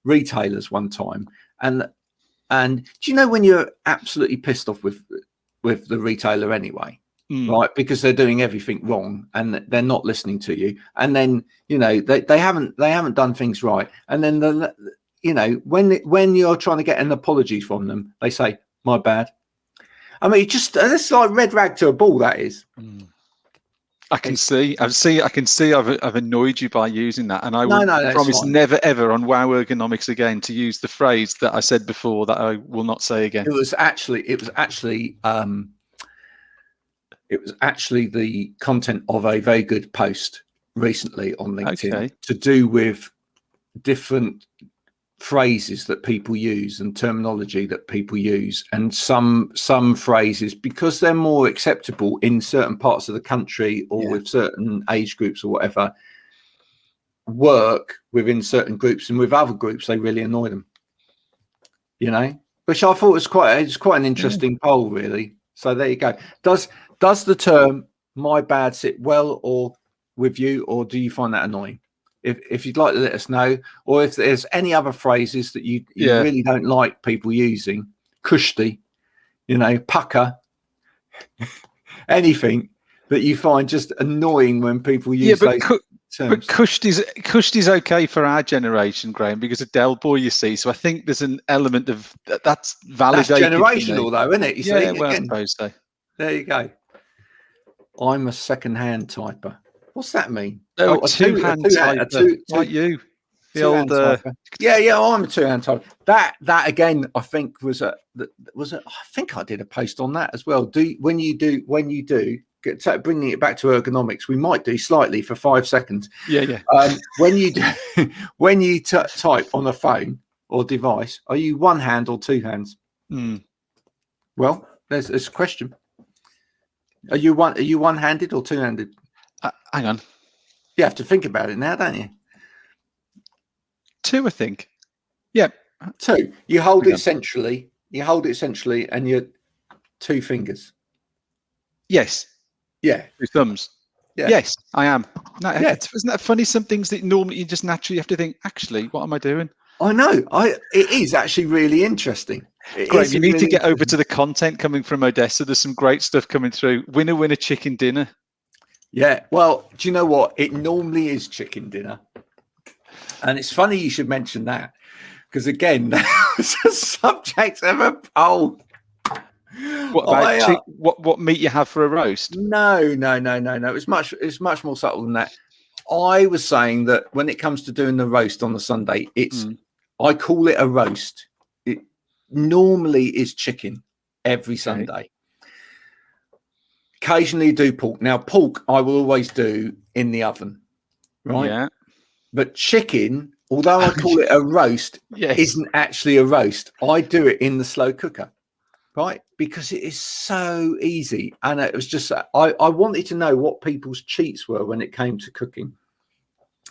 retailers one time, and do you know when you're absolutely pissed off with the retailer anyway, right? Because they're doing everything wrong and they're not listening to you, and then they haven't done things right, and then when you're trying to get an apology from them, they say my bad. I mean, it's like red rag to a bull. That is. I can see. I've annoyed you by using that, and I will promise never ever on Wow Ergonomics again to use the phrase that I said before that I will not say again. It was actually the content of a very good post recently on LinkedIn to do with different phrases that people use and terminology that people use, and some phrases, because they're more acceptable in certain parts of the country or with certain age groups or whatever, work within certain groups, and with other groups they really annoy them, which I thought was quite an interesting poll, really. So there you go. Does the term my bad sit well or with you, or do you find that annoying? If you'd like to let us know, or if there's any other phrases that you really don't like people using, kushti, pucker, anything that you find just annoying when people use those But Kushti's okay for our generation, Graham, because of Del Boy, you see. So I think there's an element of that's validated. That's generational, though, isn't it? You see, well, I suppose so. There you go. I'm a second-hand typer. What's that mean? Oh, a two-hand typer, like you. The old. Yeah. I'm a two-hand typer. That again, I think was a. I think I did a post on that as well. When you do. Bringing it back to ergonomics, we might do slightly for 5 seconds. Yeah. When you type on a phone or device, are you one hand or two hands? Well, there's a question. Are you one-handed or two-handed? Hang on. You have to think about it now, don't you? Two, I think. Yeah. Two. You hold it centrally. And you're two fingers. Yes. 2 thumbs. Yeah. Yes, I am. No, isn't that funny? Some things that normally you just naturally have to think, actually, what am I doing? I know. It is actually really interesting. Great. You need to get over to the content coming from Odessa. There's some great stuff coming through. Winner chicken dinner. Yeah. Well, do you know what? It normally is chicken dinner. And it's funny you should mention that. Because again, that's a subject of a poll. What about what meat you have for a roast? No. It's much more subtle than that. I was saying that when it comes to doing the roast on the Sunday, I call it a roast. It normally is chicken every Sunday. Occasionally do pork. Now, pork I will always do in the oven, right? Yeah. But chicken, although I call it a roast, isn't actually a roast. I do it in the slow cooker. Right, because it is so easy, and it was just I wanted to know what people's cheats were when it came to cooking,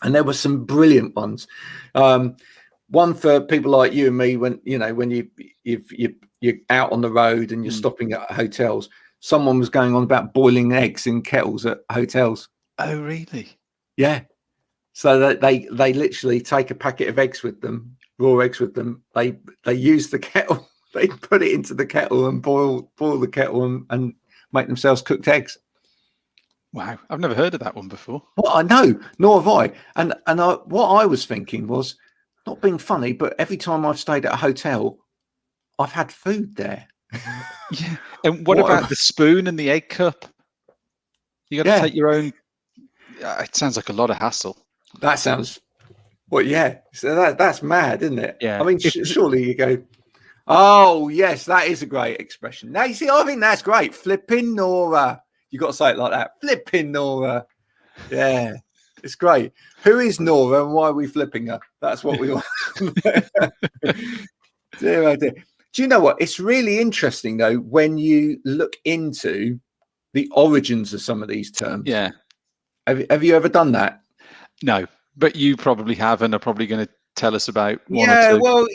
and there were some brilliant ones. One for people like you and me, when you're out on the road and you're stopping at hotels. Someone was going on about boiling eggs in kettles at hotels. Oh, really? Yeah. So that they literally take a packet of eggs with them, raw eggs with them. They use the kettle. They put it into the kettle and boil the kettle and make themselves cooked eggs. Wow, I've never heard of that one before. Well, I know, nor have I. And what I was thinking was, not being funny, but every time I've stayed at a hotel, I've had food there. Yeah. And what about the spoon and the egg cup? You got to take your own. It sounds like a lot of hassle. That sounds. Well, yeah. So that's mad, isn't it? Yeah. I mean, surely you go. Oh, yes, that is a great expression. Now, you see, I think that's great. Flipping Nora. You got to say it like that. Flipping Nora. Yeah, it's great. Who is Nora and why are we flipping her? That's what we want. Dear. Do you know what? It's really interesting, though, when you look into the origins of some of these terms. Yeah. Have you ever done that? No, but you probably have and are probably going to tell us about one or two. Well,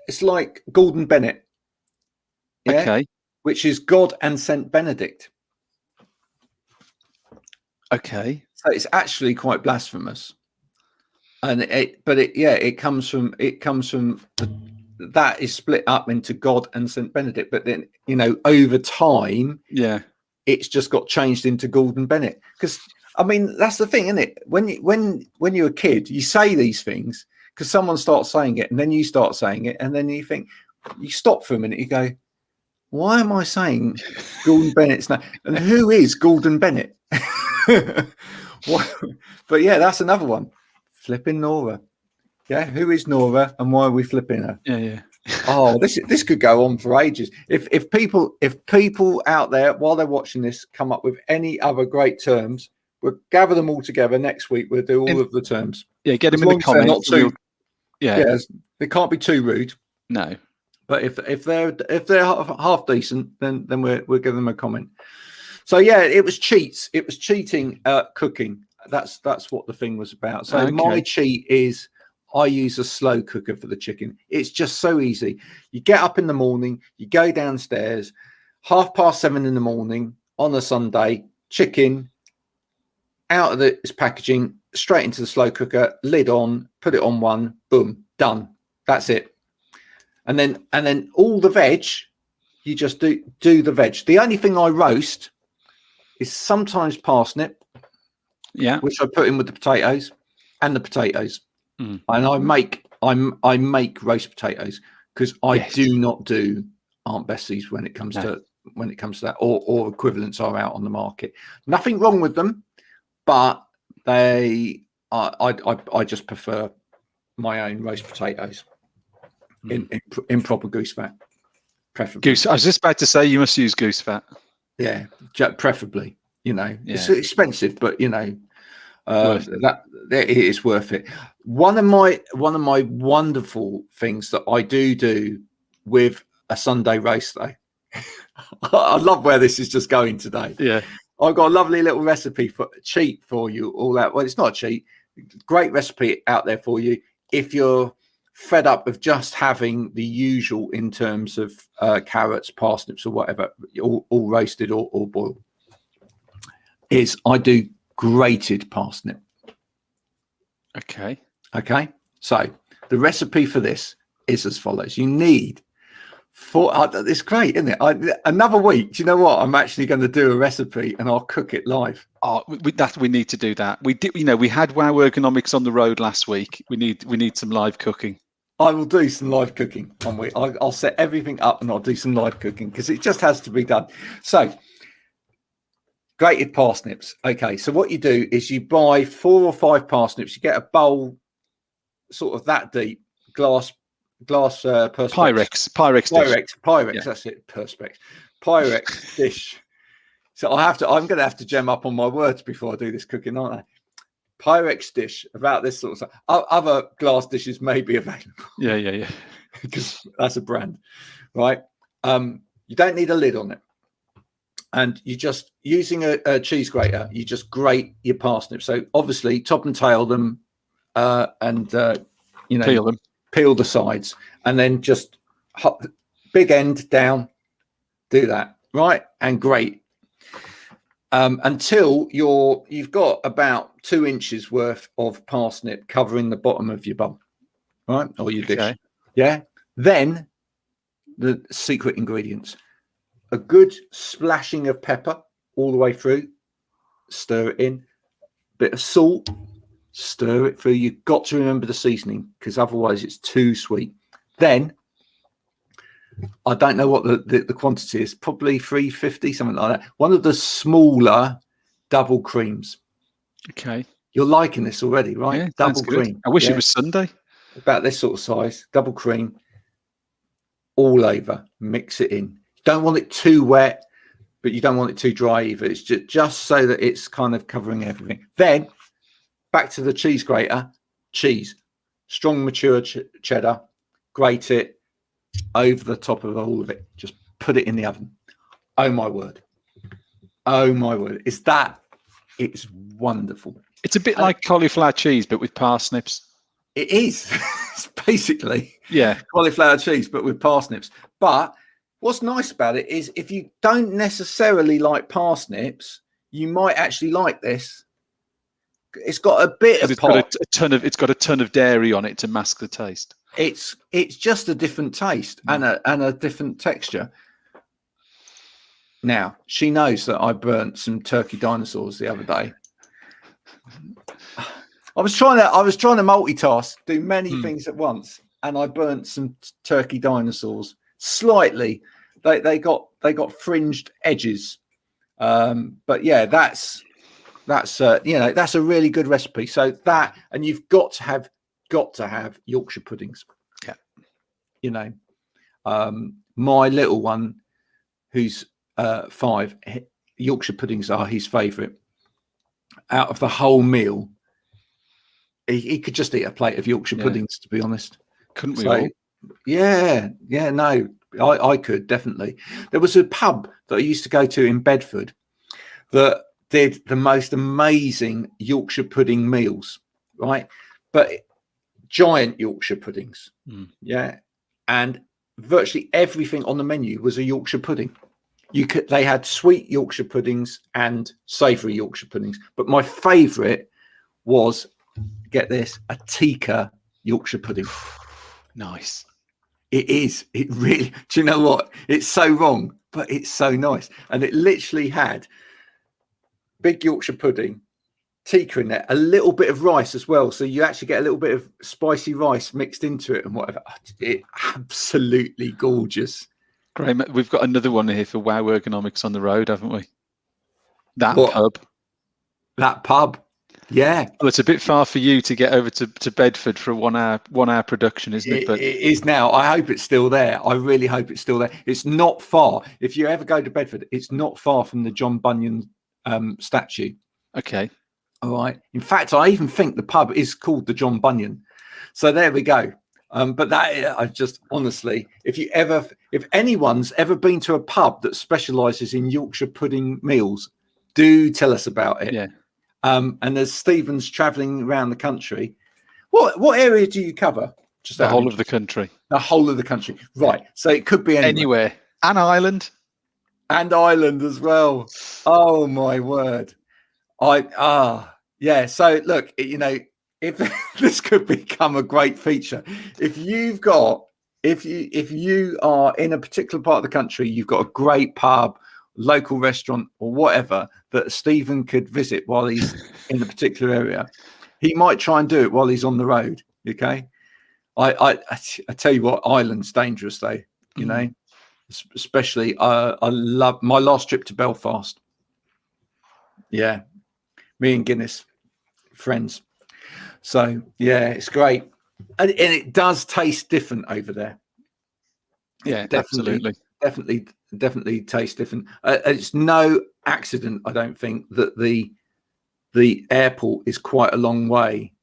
it's like Gordon Bennett. Yeah? Okay. Which is God and Saint Benedict. Okay. So it's actually quite blasphemous. And it comes from that is split up into God and Saint Benedict. But then, over time, it's just got changed into Gordon Bennett. Because I mean, that's the thing, isn't it? When you're a kid, you say these things because someone starts saying it, and then you start saying it, and then you think, you stop for a minute, you go, why am I saying Gordon Bennett's name? And who is Gordon Bennett? But yeah, that's another one. Flipping Nora. Yeah, who is Nora and why are we flipping her? Yeah. Oh, this could go on for ages. If people out there while they're watching this come up with any other great terms, we'll gather them all together next week. We'll do all of the terms. Yeah, get them in the comments. They can't be too rude. No, but if they're half decent, then we'll give them a comment. So yeah, it was cheats. It was cheating at cooking. That's what the thing was about. So my cheat is I use a slow cooker for the chicken. It's just so easy. You get up in the morning, you go downstairs, 7:30 in the morning on a Sunday, chicken out of its packaging, straight into the slow cooker, lid on, put it on one, boom, done. That's it. And then all the veg, you just do the veg. The only thing I roast is sometimes parsnip. Yeah. which I put in with the potatoes and the potatoes. Mm. And I make roast potatoes because I do not do Aunt Bessie's when it comes to that, or equivalents are out on the market. Nothing wrong with them, but I just prefer my own roast potatoes in proper goose fat, preferably. I was just about to say you must use goose fat. Yeah, preferably. It's expensive, but that it is worth it. One of my wonderful things that I do with a Sunday roast, though, I love where this is just going today. Yeah, I've got a lovely little recipe cheat for you. All that. Well, it's not a cheat. Great recipe out there for you if you're fed up of just having the usual in terms of carrots, parsnips, or whatever, all roasted or boiled. I do grated parsnip. Okay. So the recipe for this is as follows. You need it's great, isn't it? Another week. Do you know what? I'm actually going to do a recipe and I'll cook it live. Oh, we need to do that. We did. We had Wow Ergonomics on the road last week. We need some live cooking. I will do some live cooking one week. I'll set everything up and I'll do some live cooking because it just has to be done. So grated parsnips. Okay, so what you do is you buy 4 or 5 parsnips. You get a bowl sort of that deep, glass perspex. Pyrex. Yeah. That's it. Perspex. Pyrex dish. So I'm going to have to gem up on my words before I do this cooking, aren't I? Pyrex dish about this sort of stuff. Other glass dishes may be available. Yeah. Because that's a brand, right? You don't need a lid on it. And you just, using a cheese grater, you just grate your parsnips. So obviously top and tail them and peel them. Peel the sides, and then just big end down, do that, right? And grate until you've got about 2 inches worth of parsnip covering the bottom of your bowl, right? Or your dish. Yeah. Then the secret ingredients: a good splashing of pepper all the way through, stir it in, bit of salt, stir it through. You've got to remember the seasoning because otherwise it's too sweet. Then I don't know what the quantity is, probably 350, something like that. One of the smaller double creams. Okay. You're liking this already, right? Yeah, double cream. Good. I wish it was Sunday. About this sort of size, double cream, all over. Mix it in. You don't want it too wet, but you don't want it too dry either. It's just so that it's kind of covering everything. Then back to the cheese grater, cheese, strong mature cheddar, grate it over the top of all of it. Just put it in the oven. Oh my word. It's wonderful. It's a bit like cauliflower cheese, but with parsnips. It is. It's basically cauliflower cheese, but with parsnips. But what's nice about it is if you don't necessarily like parsnips, you might actually like this. It's got a bit of pop. It's got a ton of dairy on it to mask the taste. It's just a different taste and a different texture. Now she knows that I burnt some turkey dinosaurs the other day. I was trying to multitask, do many things at once, and I burnt some turkey dinosaurs slightly. They got fringed edges, but yeah, that's that's a really good recipe. So that, and you've got to have Yorkshire puddings. Yeah, my little one, who's 5, Yorkshire puddings are his favourite. Out of the whole meal, he could just eat a plate of Yorkshire puddings, to be honest. Couldn't we all? Yeah, no, I could definitely. There was a pub that I used to go to in Bedford that did the most amazing Yorkshire pudding meals, right? But giant Yorkshire puddings, and virtually everything on the menu was a Yorkshire pudding. They had sweet Yorkshire puddings and savoury Yorkshire puddings, but my favourite was, get this, a tikka Yorkshire pudding. Nice. It is. It really. Do you know what? It's so wrong, but it's so nice. And it literally had big Yorkshire pudding, tikka in there, a little bit of rice as well. So you actually get a little bit of spicy rice mixed into it and whatever. It absolutely gorgeous. Great. We've got another one here for Wow Ergonomics on the road, haven't we? That pub. Yeah. Well, it's a bit far for you to get over to Bedford for a 1 hour production, isn't it? But it is now. I hope it's still there. I really hope it's still there. It's not far. If you ever go to Bedford, it's not far from the John Bunyan statue. Okay. All right. In fact, I even think the pub is called the John Bunyan. So there we go. But that, I just honestly, if anyone's ever been to a pub that specialises in Yorkshire pudding meals, do tell us about it. Yeah. And there's Stephen's travelling around the country. What area do you cover? Just the whole of the country. The whole of the country. Right. So it could be anywhere. And Ireland. And Ireland as well. Oh my word. Yeah. So look, if this could become a great feature, if you are in a particular part of the country, you've got a great pub, local restaurant or whatever that Stephen could visit while he's in a particular area, he might try and do it while he's on the road. Okay. I tell you what, Ireland's dangerous though, especially I love my last trip to Belfast. Yeah. Me and Guinness, friends. So yeah, it's great, and it does taste different over there. Yeah, absolutely, definitely tastes different. It's no accident, I don't think, that the airport is quite a long way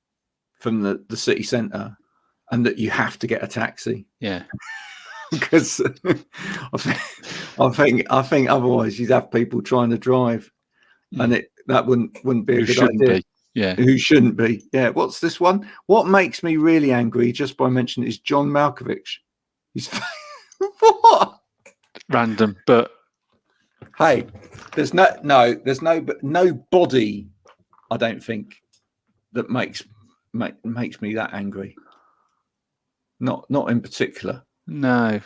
from the city centre, and that you have to get a taxi. Yeah, because I think otherwise you'd have people trying to drive, and that wouldn't be a good idea. Yeah, who shouldn't be? Yeah. What's this one? What makes me really angry, just by mentioning, is John Malkovich. He's what? Random, but hey, there's nobody, I don't think, that makes me that angry. Not in particular. No.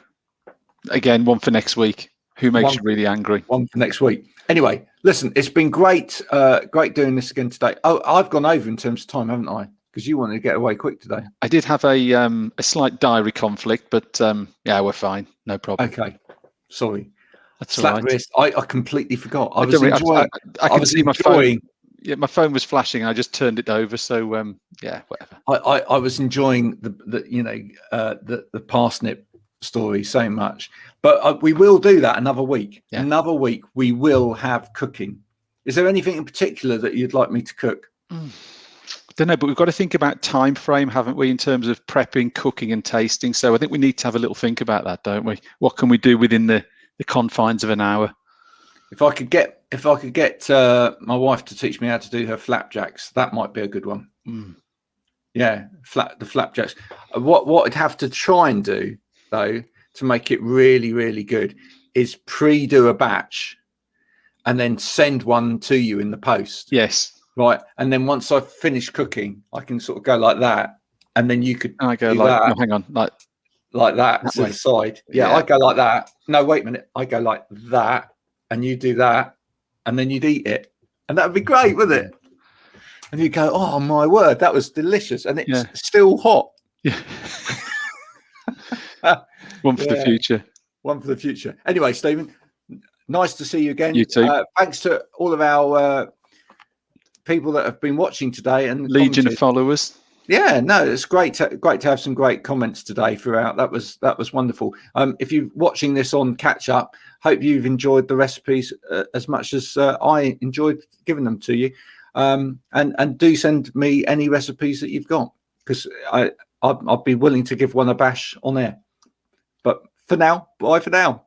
Again, one for next week. Who makes you really angry? One for next week. Anyway, listen, it's been great doing this again today. Oh, I've gone over in terms of time, haven't I? Because you wanted to get away quick today. I did have a slight diary conflict, but yeah, we're fine. No problem. Okay. Sorry. That's all right. Wrist. I completely forgot. I can see my phone. Yeah, my phone was flashing. I just turned it over. So yeah, whatever. I was enjoying the parsnip story so much, but we will do that another week. Yeah. Another week we will have cooking. Is there anything in particular that you'd like me to cook? Don't know, but we've got to think about time frame, haven't we, in terms of prepping, cooking and tasting. So I think we need to have a little think about that, don't we? What can we do within the confines of an hour? If I could get my wife to teach me how to do her flapjacks, that might be a good one. Yeah, the flapjacks. What I'd have to try and do though to make it really, really good is pre-do a batch and then send one to you in the post. Yes. Right. And then once I've finished cooking, I can sort of go like that. And then you could I go like that. No, hang on, like that to the side. Yeah, I go like that. No, wait a minute. I go like that and you do that and then you'd eat it. And that would be great, wouldn't it? And you go, oh my word, that was delicious. And it's still hot. Yeah. One for the future. One for the future. Anyway, Stephen, nice to see you again. You too. Thanks to all of our people that have been watching today and legion of followers. Yeah, no, it's great to have some great comments today throughout. That was wonderful. If you're watching this on catch up, hope you've enjoyed the recipes as much as I enjoyed giving them to you. And do send me any recipes that you've got, because I'd be willing to give one a bash on air. But for now, bye for now.